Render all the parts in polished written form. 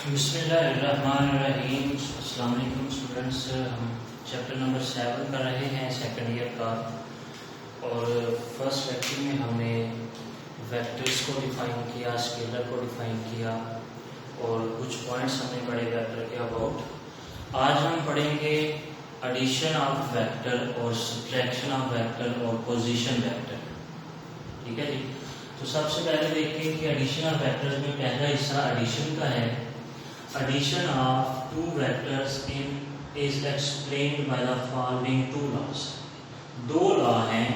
बिस्मिल्लाहिर्रहमानिर्रहीम। अस्सलाम वालेकुम स्टूडेंट्स, हम चैप्टर नंबर 7 कर रहे हैं सेकंड ईयर का। और फर्स्ट लेक्चर में हमने वेक्टर्स को डिफाइन किया, स्केलर को डिफाइन किया और कुछ पॉइंट्स हमने पढ़े वेक्टर के अबाउट। आज हम पढ़ेंगे एडिशन ऑफ वेक्टर और सब्ट्रैक्शन ऑफ वेक्टर और पोजीशन वेक्टर। ठीक है जी। तो सबसे पहले देखिए कि एडिशन ऑफ वेक्टर्स में पहला हिस्सा एडिशन का है। Addition of two vectors is explained by the following two laws। दो लॉ हैं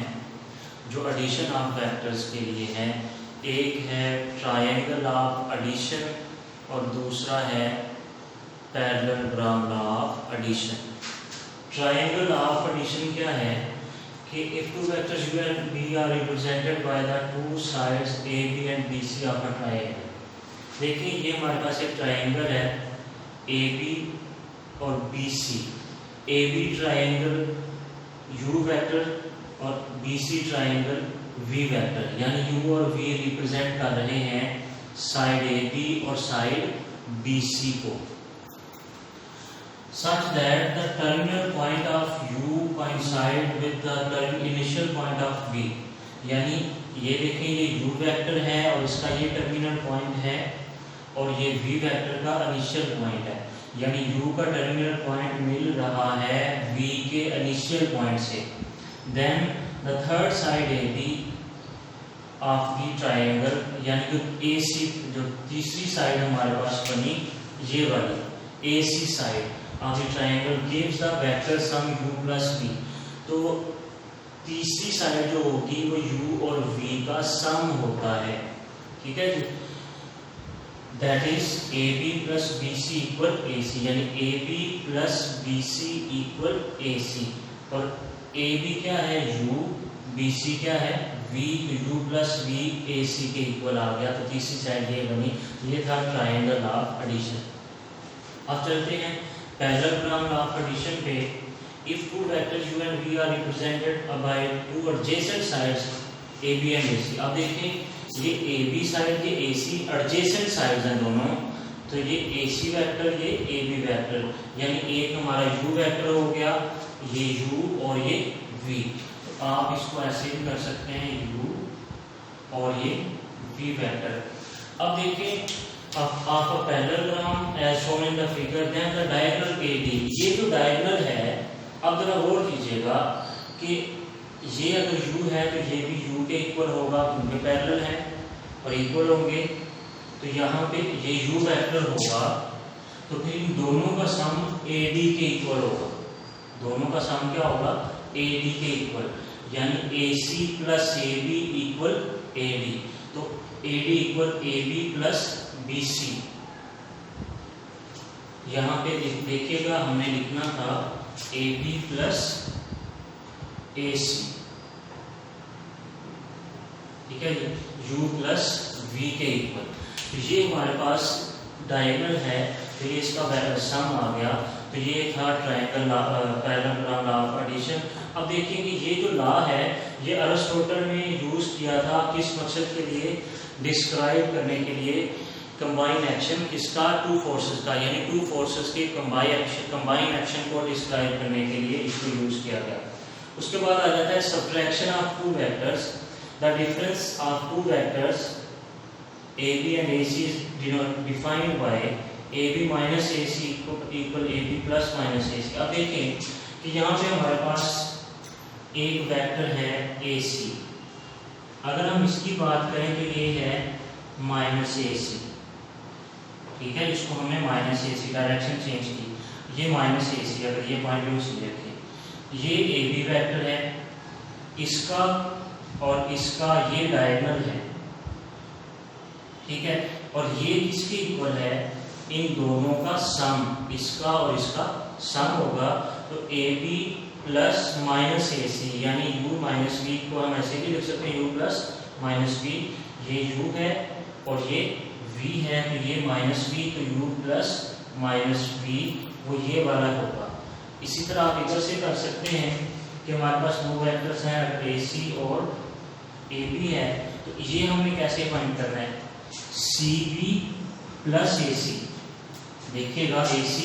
जो एडिशन ऑफ वेक्टर्स के लिए हैं। एक है ट्रायंगल ऑफ एडिशन और दूसरा है parallelogram law of addition. Triangle law of addition क्या है कि if two vectors u and v are represented by the two sides ab and bc of a triangle। देखिए ये हमारे पास एक ट्रायंगल है ए बी और B C. A B triangle u vector और B C triangle v vector, यानी u और v represent कर रहे हैं साइड ए बी और साइड बी सी को। such that the terminal point of u coincide with the initial point of v। यानी ये देखें ये u वेक्टर है और इसका ये टर्मिनल पॉइंट है और ये v वेक्टर का इनिशियल पॉइंट है, यानी u का टर्मिनल पॉइंट मिल रहा है v के इनिशियल पॉइंट से। Then the third side AB of the triangle, यानी कि AC जो तीसरी साइड हमारे पास बनी ये वाली AC side of the triangle gives the vector sum u plus v। तो तीसरी साइड जो होगी वो u और v का सम होता है। ठीक है जी। That is AB plus BC equal AC, यानी AB plus BC equal AC। और AB क्या है U, BC क्या है V, U plus V AC के इक्वल आ गया। तो तीसरी साइड ये बनी। ये था ट्रायंगल ऑफ एडिशन। अब चलते हैं पैरेललोग्राम लॉ ऑफ एडिशन पे। If two vectors U and V are represented by two adjacent sides AB and AC। अब देखें ये AB साइड ये AC एडजेसेंट साइड्स हैं दोनों, तो ये AC वेक्टर ये AB वेक्टर, यानी एक हमारा U वेक्टर हो गया, ये U और ये V। तो आप इसको ऐसे भी कर सकते हैं U और ये V वेक्टर। अब देखिए आप parallelogram as shown in the figure, then the diagonal AD। ये जो डायगोनल है, अब जरा गौर कीजिएगा कि ये अगर u है तो ये भी u के इक्वल होगा क्योंकि पैरेलल है और इक्वल होंगे। तो यहाँ पे ये u वेक्टर होगा तो फिर इन दोनों का सम AD के इक्वल होगा। दोनों का सम क्या होगा AD के इक्वल, यानी AC plus AB equal AD। तो AD equal AB plus BC। यहाँ पे देखिएगा हमने लिखना था AB प्लस AC। ठीक है, U प्लस V के इक्वल। तो ये हमारे पास डायगोनल है, तो ये इसका सम आ गया। तो ये था triangle parallelogram law of addition. अब देखिए कि ये जो लॉ है ये अरिस्टोटल ने यूज किया था किस मकसद के लिए, डिस्क्राइब करने के लिए कंबाइन एक्शन किसका, टू फोर्सेस का, यानी टू फोर्सेस के कंबाइन एक्शन को डिस्क्राइब करने के लिए इसको यूज किया गया। उसके बाद आ जाता है subtraction of two vectors. The difference of two vectors AB and AC is defined by AB minus AC equal AB plus minus AC। अब देखें कि यहाँ पे हमारे पास एक वेक्टर है AC। अगर हम इसकी बात करें तो ये है माइनस AC। ठीक है, इसको हमने माइनस AC डायरेक्शन चेंज की, ये माइनस AC। अगर ये पॉइंट ऑफ व्यू से देखें, ये AB वेक्टर है, इसका और इसका ये डायगोनल है। ठीक है, और ये किसके इक्वल है, इन दोनों का सम, इसका और इसका सम होगा। तो AB प्लस माइनस AC, यानी U माइनस V को हम ऐसे भी लिख सकते हैं U प्लस माइनस V। ये U है और ये V है, तो ये माइनस V, तो U प्लस माइनस V वो ये वाला होगा। इसी तरह आप इधर से कर सकते हैं कि हमारे पास दो वेक्टर्स हैं AC और AB है, तो ये हमें कैसे फाइंड करना है, CB प्लस AC। देखिएगा AC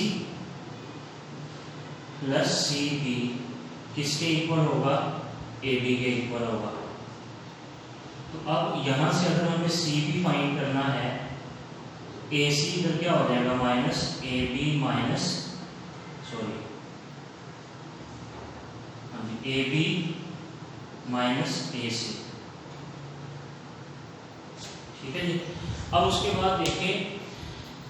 प्लस CB किसके इक्वल होगा, AB के इक्वल होगा। तो अब यहां से अगर हमें CB फाइंड करना है, AC इधर क्या हो जाएगा minus AB minus AB minus AC, ठीक है जी। अब उसके बाद देखें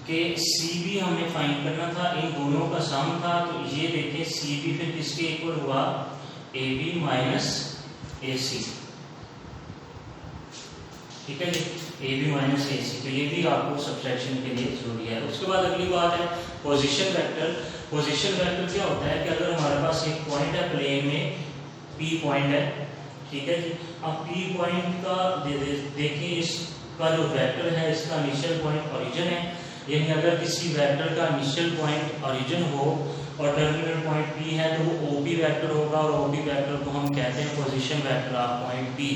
कि CB हमें फाइंड करना था, इन दोनों का सम था, तो ये देखें CB फिर किसके इक्वल हुआ, AB माइनस AC, ठीक है जी, AB माइनस AC। तो ये भी आपको सब्ट्रैक्शन के लिए जरूरी है। उसके बाद अगली बात है पोजीशन वेक्टर। पोजीशन वेक्टर क्या होता है कि अगर हमारे पास एक पॉइंट है प्लेन में, P पॉइंट है, ठीक है जी। अब P पॉइंट का देखिए इसका जो वेक्टर है इसका इनिशियल पॉइंट ओरिजिन है, यानी अगर किसी वेक्टर का इनिशियल पॉइंट ओरिजिन हो और टर्मिनल पॉइंट P है तो वो OP वेक्टर होगा, और OP वेक्टर को हम कहते हैं position vector of point P,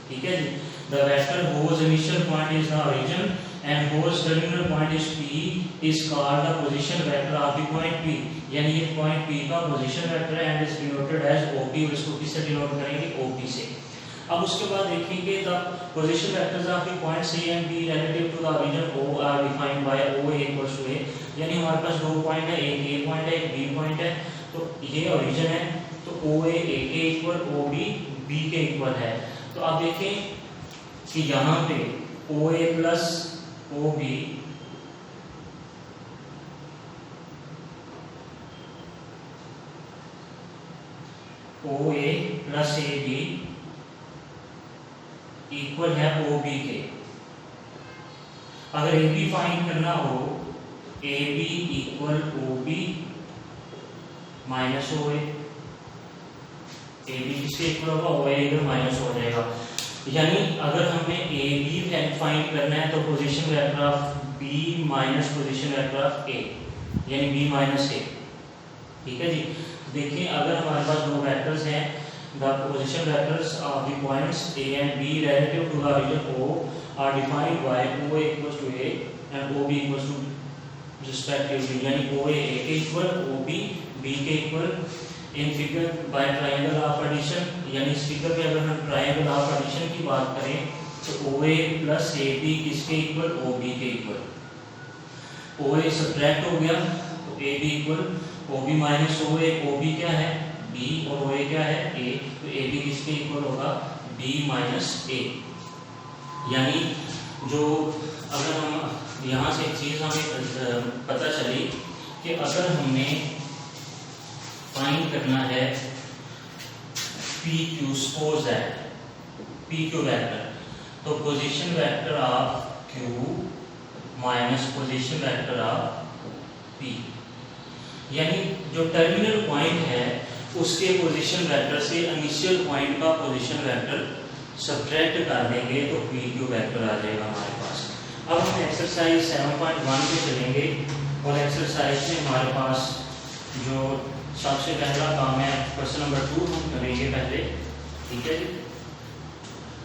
ठीक है जी। The vector whose initial point is the origin and whose terminal point is P is called the position vector of the point P, यानी ये पॉइंट P का पोजीशन वेक्टर है and is denoted as OP, और इसको किससे denote करेंगे, OP से। अब उसके बाद देखेंगे the position vectors of the points A and B relative to the origin O are defined by OA equals to A, यानी हमारे पास दो पॉइंट है, एक A पॉइंट है, एक B पॉइंट है, तो ये ओरिजिन है, तो OA A के इक्वल, OB B के इक्वल है। तो आप देखें कि यहाँ पे OA plus OB OA plus AB equal है OB के। अगर AB फाइंड करना हो, AB equal OB minus OA, AB किसके इक्वल होगा, OA इधर माइनस हो जाएगा। यानी अगर हमें AB फाइंड करना है तो position vector of B minus position vector of A, यानी B माइनस A, ठीक है जी। देखिए अगर हमारे पास दो वेक्टर्स हैं, the position vectors of the points A and B relative to the origin O are defined by OA equals to A and OB equals to respectively, यानी OA A के equal, OB B के equal in figure by triangle of addition, यानी इस figure में अगर हम triangle of addition की बात करें तो OA प्लस AB किसके इक्वल, OB के इक्वल। OA सब्ट्रैक्ट हो गया तो AB equal OB minus OA, OB क्या है B और OA क्या है A, तो AB किसके इक्वल होगा, B माइनस A। यानी जो अगर हम यहाँ से एक चीज हमें पता चली कि अगर हमें फाइंड करना है PQ, suppose that PQ vector, तो position vector of Q minus position vector of P, यानी जो टर्मिनल पॉइंट है उसके पोजीशन वेक्टर से इनिशियल पॉइंट का पोजीशन वेक्टर सब्ट्रैक्ट कर देंगे तो PQ वेक्टर आ जाएगा हमारे पास। अब हम एक्सरसाइज 7.1 पे चलेंगे, और एक्सरसाइज में हमारे पास जो सबसे पहला काम है क्वेश्चन नंबर 2 हम करेंगे पहले, ठीक है जी।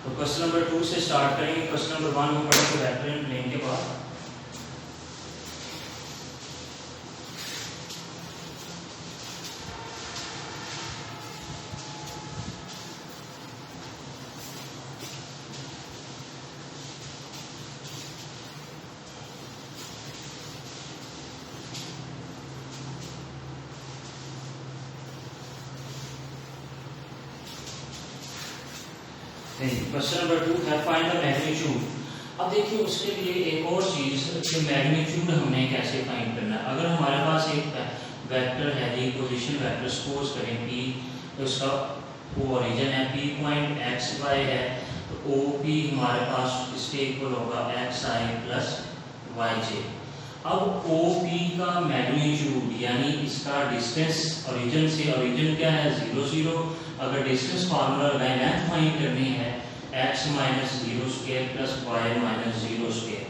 तो क्वेश्चन नंबर 2 से स्टार्ट करेंगे। क्वेश्चन नंबर 1 हम पढ़ेंगे वेक्टर इन प्लेन के बाद। क्वेश्चन नंबर 2 है फाइंड द मैग्नीट्यूड। अब देखिए उसके लिए एक और चीज कि मैग्नीट्यूड हमने कैसे फाइंड करना है। अगर हमारे पास एक वेक्टर है, एक पोजीशन वेक्टर सपोज करें P, तो उसका वो ओरिजिन है P पॉइंट x y है, तो OP हमारे पास इसके इक्वल होगा xi प्लस yj। अब OP का मैग्नीट्यूड यानी इसका डिस्टेंस ओरिजिन से, ओरिजिन क्या है 0 0, अगर डिस्टेंस फार्मूला लगाए लेंथ फाइंड करनी है x minus 0 square plus y minus 0 square,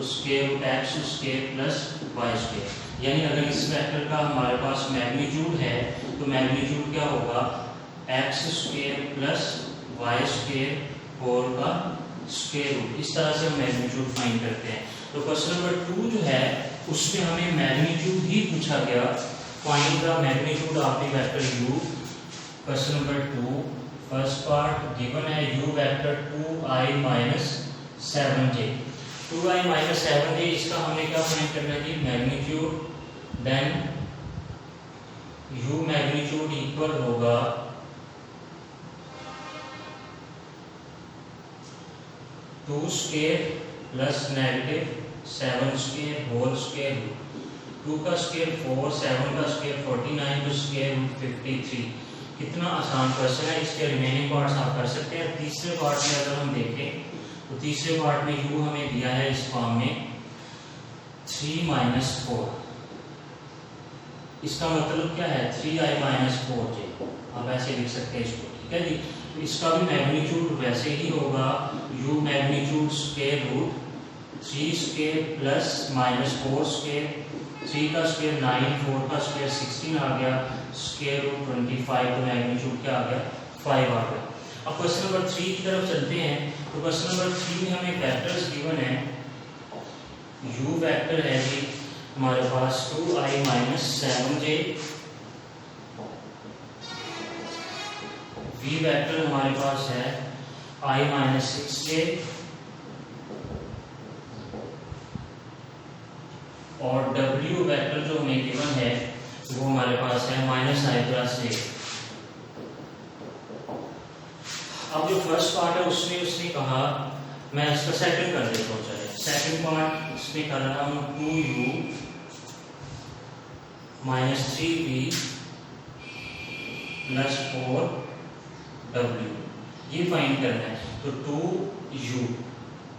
उसके x square plus y square, यानी अगर इस वेक्टर का हमारे पास मैग्नीट्यूड है तो मैग्नीट्यूड क्या होगा x square plus y square whole का स्क्वायर रूट। इस तरह से हम मैग्नीट्यूड फाइंड करते हैं। तो क्वेश्चन नंबर 2 जो है उसमें हमें मैग्नीट्यूड ही पूछा गया, find the magnitude of the vector u। Question number 2 first part given है u vector 2i - 7j, 2i - 7j, इसका हमें क्या फाइंड करना है जी, magnitude. Then u magnitude equal होगा 2 square plus negative 7 square whole square, 2 का स्क्वायर 4, 7 का स्क्वायर 49, तो स्क्वायर रूट 53। कितना आसान क्वेश्चन है, इसके रिमेनिंग पार्ट्स आप कर सकते हैं। तीसरे पार्ट में अगर हम देखें तो तीसरे पार्ट में u हमें दिया है इस फॉर्म में 3 - 4, इसका मतलब क्या है 3i - 4j, आप ऐसे लिख सकते हैं इसको, ठीक है जी। तो इसका भी मैग्नीट्यूड वैसे ही होगा, u magnitude square root 3 square plus -4 square, 3 का स्क्वायर 9, 4 का स्क्वायर 16 आ गया, स्क्वायर रूट 25, तो मैग्नीट्यूड क्या आ गया 5 आ गया। अब क्वेश्चन नंबर 3 की तरफ चलते हैं। तो क्वेश्चन नंबर 3 में हमें वेक्टर्स गिवन है, u वेक्टर है जी हमारे पास 2i - 7j, v वेक्टर हमारे पास है i - 6j, और w वेक्टर जो हमें गिवन है वो हमारे पास है -i + j। अब जो फर्स्ट पार्ट है उसमें उसने कहा, मैं इसका सेकंड कर देता हूँ, चले सेकंड पार्ट इसमें कर रहा हूँ 2u - 3v + 4w, ये फाइंड करना है। तो 2u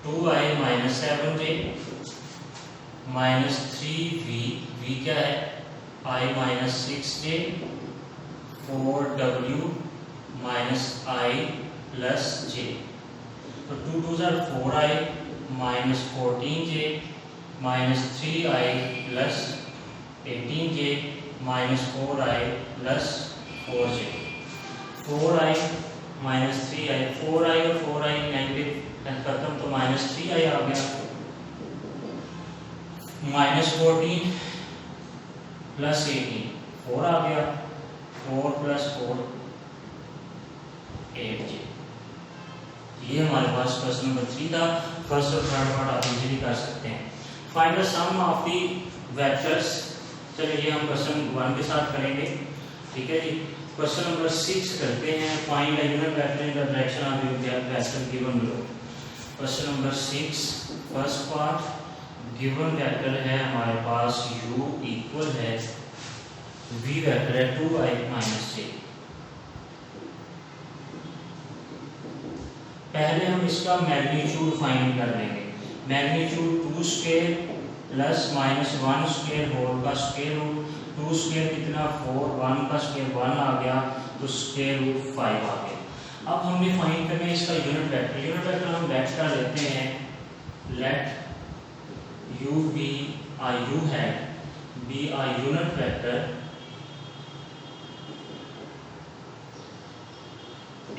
2i - 7j -3v, v क्या है i - 6j, 4w -i + j, तो 2 2 are 4i - 14j -3i + 18j -4i + 4j, 4i - 3i, 4i और 4i नेगेटिव खत्म, तो -3i आ गया, -14 + 18 4 आ गया, 4 + 4 8j। ये हमारे पास क्वेश्चन नंबर 3 था। फर्स्ट और थर्ड पार्ट आप इजीली कर सकते हैं। Find the sum of the vectors, चलिए ये हम क्वेश्चन 1 के साथ करेंगे, ठीक है जी। क्वेश्चन नंबर 6 करते हैं, find the unit vector in the direction of the vector given below. Question number 6 first part, given vector है हमारे पास u इक्वल है v वेक्टर है 2i - j। पहले हम इसका मैग्नीट्यूड फाइंड कर लेंगे। Magnitude 2 square plus -1 square whole का स्क्वायर रूट, 2 स्क्वायर कितना 4, 1 का स्क्वायर 1 आ गया, तो स्क्वायर रूट 5 आ गया। अब हमने फाइंड करना है इसका यूनिट वेक्टर। यूनिट वेक्टर हम लेट कर लेते हैं, late u be a u hat be a unit vector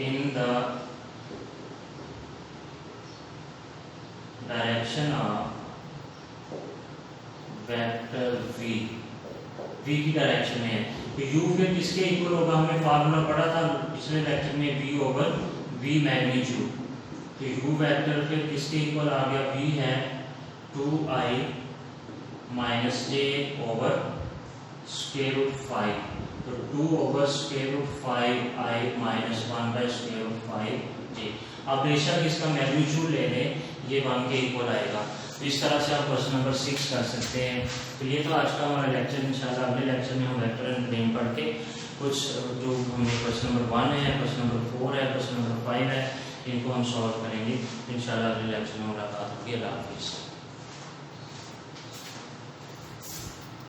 in the direction of vector v, v की डायरेक्शन में है। तो u फिर किसके इक्वल होगा, हमने फार्मूला पढ़ा था पिछले लेक्चर में, v ओवर v मैग्नीट्यूड। तो u वेक्टर फिर किसके इक्वल आ गया, v है 2i - j over square root 5, तो 2 over square root 5i - 1 by square root 5j। अब बेशक इसका मैग्नीट्यूड ले लें, ये 1 के इक्वल आएगा। तो इस तरह से आप क्वेश्चन नंबर 6 कर सकते हैं। तो ये तो आज का हमारा लेक्चर, इंशाल्लाह अगले लेक्चर में हम वेक्टर एंड प्लेन पढ़ के कुछ जो हमें क्वेश्चन नंबर 1 है, क्वेश्चन नंबर 4 है, क्वेश्चन नंबर 5 है, इनको हम सॉल्व करेंगे। इंशाल्लाह अगले लेक्चर में मुलाकात होगी। अल्लाह हाफिज़।